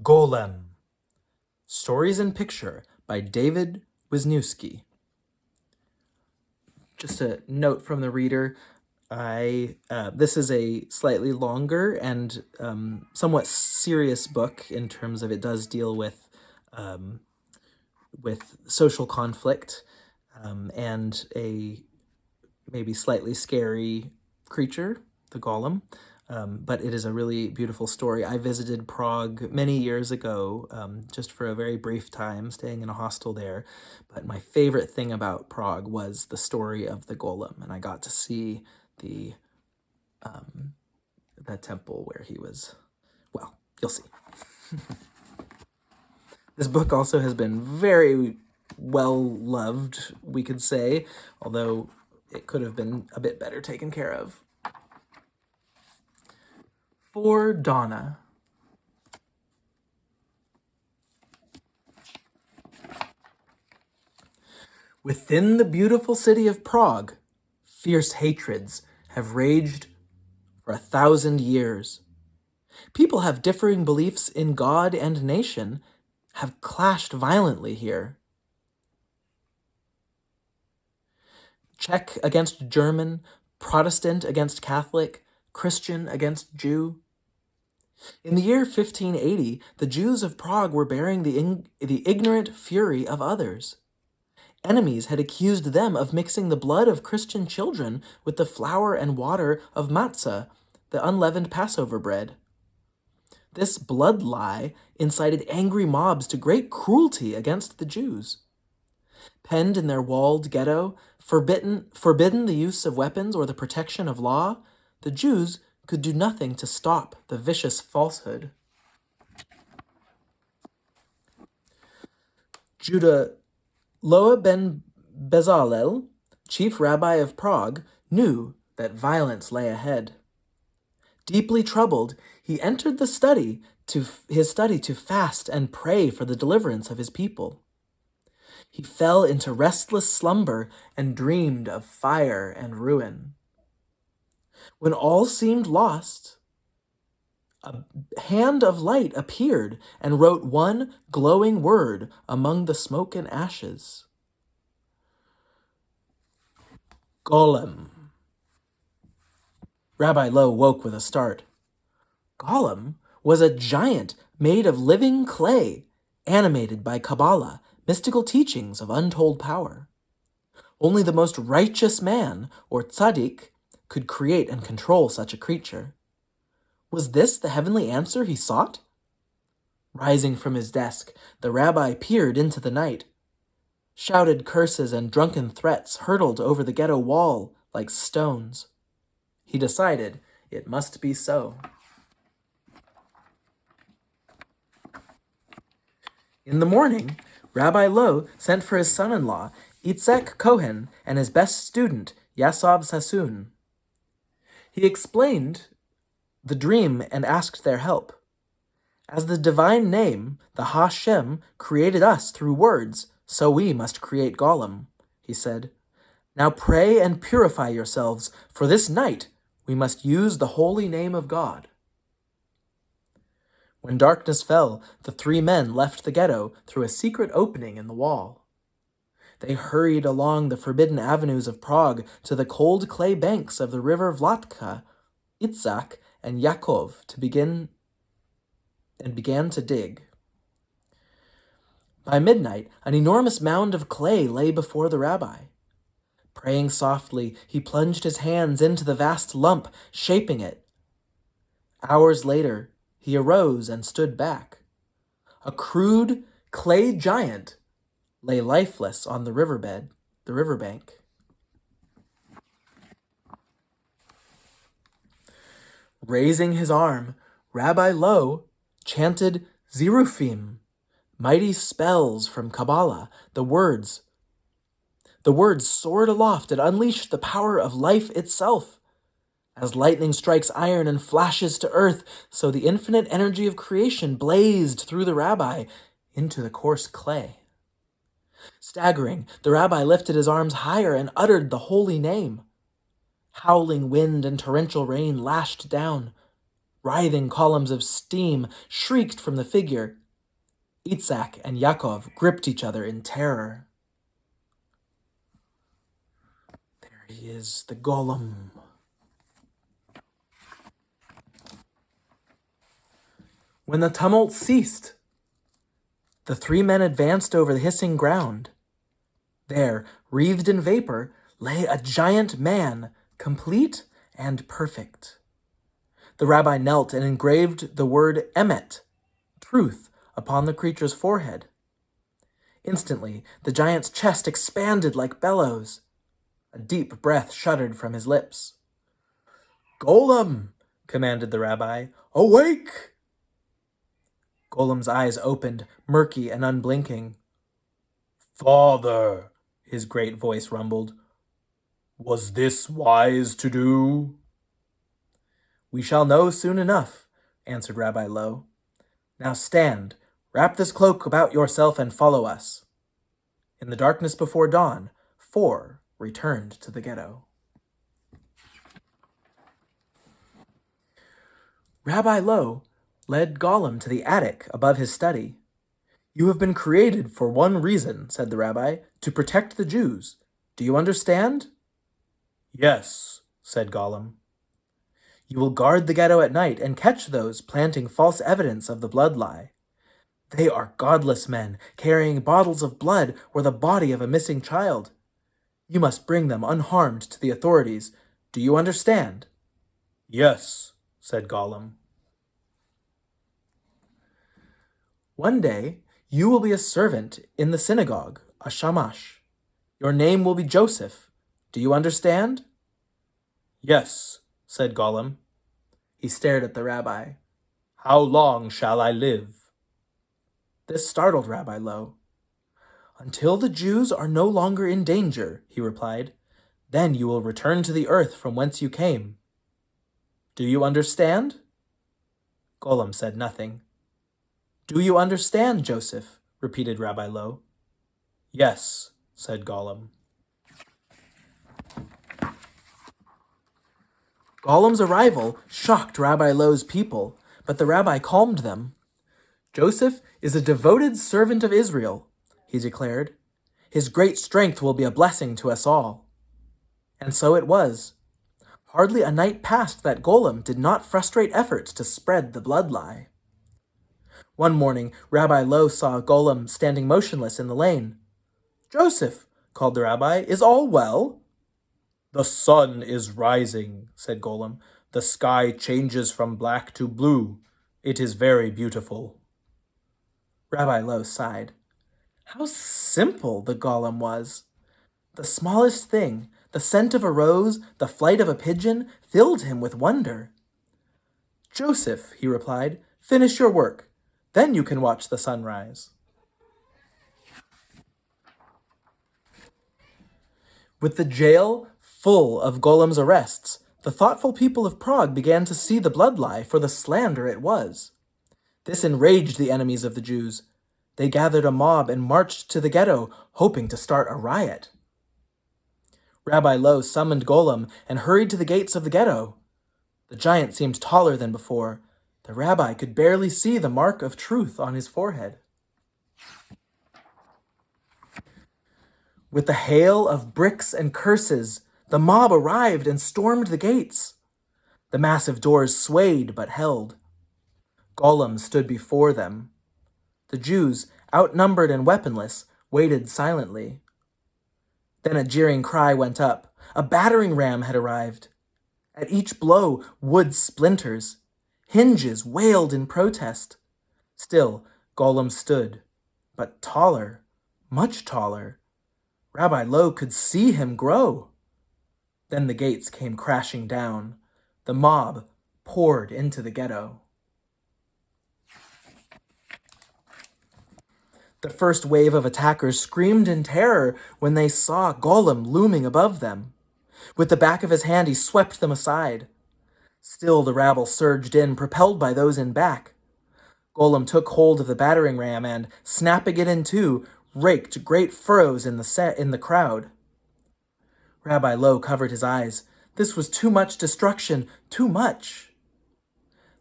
Golem. Stories in Picture by David Wisniewski. Just a note from the reader, this is a slightly longer and somewhat serious book in terms of it does deal with social conflict and a maybe slightly scary creature, the Golem. But it is a really beautiful story. I visited Prague many years ago, just for a very brief time, staying in a hostel there. But my favorite thing about Prague was the story of the Golem, and I got to see the temple where he was. Well, you'll see. This book also has been very well loved, we could say, although it could have been a bit better taken care of. For Donna. Within the beautiful city of Prague, fierce hatreds have raged for 1,000 years. People have differing beliefs in God and nation, have clashed violently here. Czech against German, Protestant against Catholic, Christian against Jew. In the year 1580, the Jews of Prague were bearing the ignorant fury of others. Enemies had accused them of mixing the blood of Christian children with the flour and water of matzah, the unleavened Passover bread. This blood lie incited angry mobs to great cruelty against the Jews. Penned in their walled ghetto, forbidden the use of weapons or the protection of law, the Jews could do nothing to stop the vicious falsehood. Judah Loa ben Bezalel, chief rabbi of Prague, knew that violence lay ahead. Deeply troubled, he entered his study to fast and pray for the deliverance of his people. He fell into restless slumber and dreamed of fire and ruin. When all seemed lost, a hand of light appeared and wrote one glowing word among the smoke and ashes. Golem. Rabbi Lowe woke with a start. Golem was a giant made of living clay, animated by Kabbalah, mystical teachings of untold power. Only the most righteous man, or tzaddik, could create and control such a creature. Was this the heavenly answer he sought? Rising from his desk, the rabbi peered into the night. Shouted curses and drunken threats hurtled over the ghetto wall like stones. He decided it must be so. In the morning, Rabbi Lowe sent for his son-in-law, Itzhak Cohen, and his best student, Yasob Sassoon. He explained the dream and asked their help. As the divine name, the Hashem, created us through words, so we must create Golem, he said. Now pray and purify yourselves, for this night we must use the holy name of God. When darkness fell, the three men left the ghetto through a secret opening in the wall. They hurried along the forbidden avenues of Prague to the cold clay banks of the river Vlatka, Itzhak, and Yakov began to dig. By midnight, an enormous mound of clay lay before the rabbi. Praying softly, he plunged his hands into the vast lump, shaping it. Hours later, he arose and stood back. A crude clay giant lay lifeless on the riverbank. Raising his arm, Rabbi Lowe chanted Zerufim, mighty spells from Kabbalah. The words soared aloft and unleashed the power of life itself. As lightning strikes iron and flashes to earth, so the infinite energy of creation blazed through the rabbi into the coarse clay. Staggering, the rabbi lifted his arms higher and uttered the holy name. Howling wind and torrential rain lashed down. Writhing columns of steam shrieked from the figure. Itzhak and Yaakov gripped each other in terror. There he is, the Golem. When the tumult ceased, the three men advanced over the hissing ground. There, wreathed in vapor, lay a giant man, complete and perfect. The rabbi knelt and engraved the word emet, truth, upon the creature's forehead. Instantly, the giant's chest expanded like bellows. A deep breath shuddered from his lips. "Golem!" commanded the rabbi. "Awake!" Golem's eyes opened, murky and unblinking. "Father," his great voice rumbled, "was this wise to do?" "We shall know soon enough," answered Rabbi Lowe. "Now stand, wrap this cloak about yourself and follow us." In the darkness before dawn, 4 returned to the ghetto. Rabbi Lowe led Golem to the attic above his study. "You have been created for one reason," said the rabbi, "to protect the Jews. Do you understand?" "Yes," said Golem. "You will guard the ghetto at night and catch those planting false evidence of the blood lie. They are godless men, carrying bottles of blood or the body of a missing child. You must bring them unharmed to the authorities. Do you understand?" "Yes," said Golem. "One day, you will be a servant in the synagogue, a shamash. Your name will be Joseph. Do you understand?" "Yes," said Golem. He stared at the rabbi. "How long shall I live?" This startled Rabbi Lowe. "Until the Jews are no longer in danger," he replied. "Then you will return to the earth from whence you came." "Do you understand?" Golem said nothing. "Do you understand, Joseph?" repeated Rabbi Lowe. "Yes," said Golem. Golem's arrival shocked Rabbi Lowe's people, but the rabbi calmed them. "Joseph is a devoted servant of Israel," he declared. "His great strength will be a blessing to us all." And so it was. Hardly a night passed that Golem did not frustrate efforts to spread the blood lie. One morning, Rabbi Lowe saw Golem standing motionless in the lane. "Joseph," called the rabbi, "is all well?" "The sun is rising," said Golem. "The sky changes from black to blue. It is very beautiful." Rabbi Lowe sighed. How simple the Golem was. The smallest thing, the scent of a rose, the flight of a pigeon, filled him with wonder. "Joseph," he replied, "finish your work. Then you can watch the sunrise." With the jail full of Golem's arrests, the thoughtful people of Prague began to see the blood lie for the slander it was. This enraged the enemies of the Jews. They gathered a mob and marched to the ghetto, hoping to start a riot. Rabbi Lowe summoned Golem and hurried to the gates of the ghetto. The giant seemed taller than before. The rabbi could barely see the mark of truth on his forehead. With the hail of bricks and curses, the mob arrived and stormed the gates. The massive doors swayed but held. Golem stood before them. The Jews, outnumbered and weaponless, waited silently. Then a jeering cry went up. A battering ram had arrived. At each blow, wood splinters. Hinges wailed in protest. Still, Golem stood, but taller, much taller. Rabbi Lowe could see him grow. Then the gates came crashing down. The mob poured into the ghetto. The first wave of attackers screamed in terror when they saw Golem looming above them. With the back of his hand, he swept them aside. Still the rabble surged in, propelled by those in back. Golem took hold of the battering ram and, snapping it in two, raked great furrows in the crowd. Rabbi Lowe covered his eyes. This was too much destruction, too much.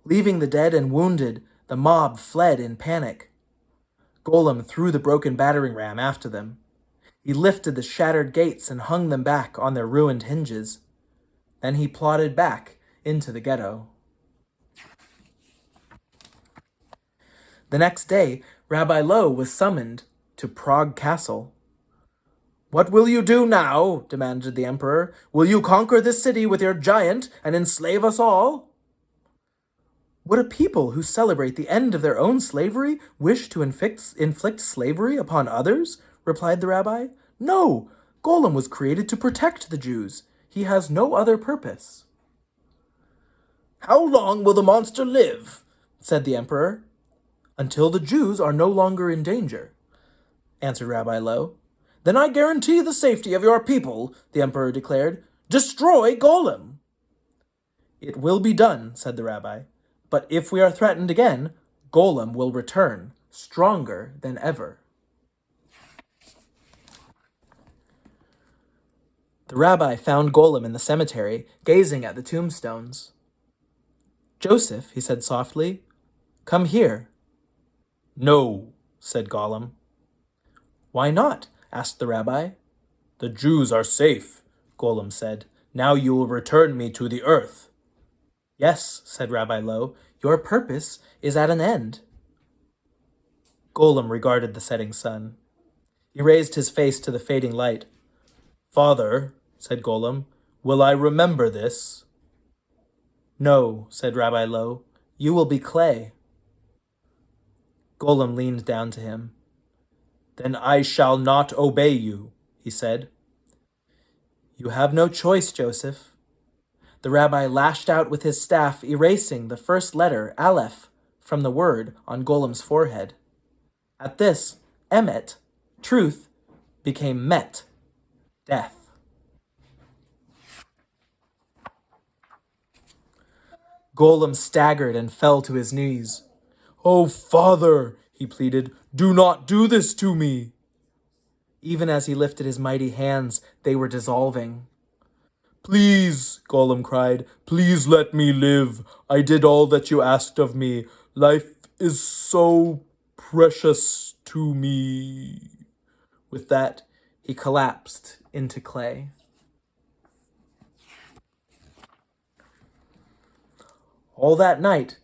Leaving the dead and wounded, the mob fled in panic. Golem threw the broken battering ram after them. He lifted the shattered gates and hung them back on their ruined hinges. Then he plodded back into the ghetto. The next day, Rabbi Lowe was summoned to Prague Castle. "What will you do now?" demanded the emperor. "Will you conquer this city with your giant and enslave us all?" "Would a people who celebrate the end of their own slavery wish to inflict slavery upon others?" replied the rabbi. "No, Golem was created to protect the Jews. He has no other purpose." "How long will the monster live?" said the emperor. "Until the Jews are no longer in danger," answered Rabbi Lowe. "Then I guarantee the safety of your people," the emperor declared. "Destroy Golem." "It will be done," said the rabbi. "But if we are threatened again, Golem will return, stronger than ever." The rabbi found Golem in the cemetery, gazing at the tombstones. "Joseph," he said softly, "come here." "No," said Golem. "Why not?" asked the rabbi. "The Jews are safe," Golem said. "Now you will return me to the earth." "Yes," said Rabbi Lowe, "your purpose is at an end." Golem regarded the setting sun. He raised his face to the fading light. "Father," said Golem, "will I remember this?" "No," said Rabbi Lowe, "you will be clay." Golem leaned down to him. "Then I shall not obey you," he said. "You have no choice, Joseph." The rabbi lashed out with his staff, erasing the first letter, Aleph, from the word on Golem's forehead. At this, Emet, truth, became Met, death. Golem staggered and fell to his knees. "Oh, father," he pleaded, "do not do this to me." Even as he lifted his mighty hands, they were dissolving. "Please," Golem cried, "please let me live. I did all that you asked of me. Life is so precious to me." With that, he collapsed into clay. All that night,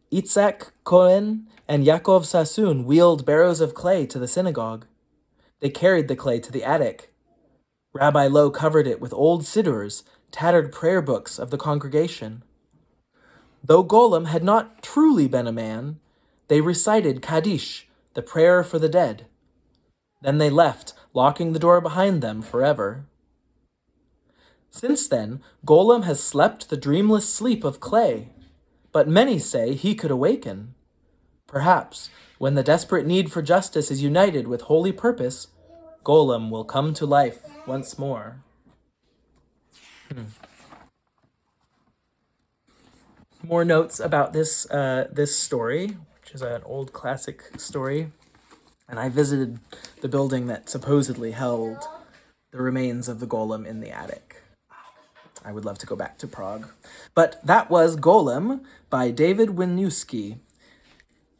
Itzhak Cohen and Yaakov Sassoon wheeled barrows of clay to the synagogue. They carried the clay to the attic. Rabbi Lowe covered it with old siddurs, tattered prayer books of the congregation. Though Golem had not truly been a man, they recited Kaddish, the prayer for the dead. Then they left, locking the door behind them forever. Since then, Golem has slept the dreamless sleep of clay, but many say he could awaken. Perhaps, when the desperate need for justice is united with holy purpose, Golem will come to life once more. More notes about this story, which is an old classic story. And I visited the building that supposedly held the remains of the Golem in the attic. I would love to go back to Prague. But that was Golem by David Wisniewski.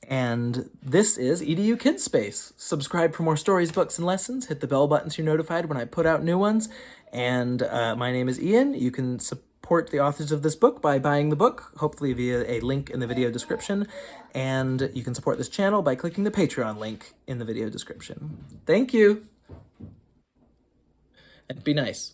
And this is EDU Kids Space. Subscribe for more stories, books, and lessons. Hit the bell button so you're notified when I put out new ones. And my name is Ian. You can support the authors of this book by buying the book, hopefully via a link in the video description. And you can support this channel by clicking the Patreon link in the video description. Thank you. And be nice.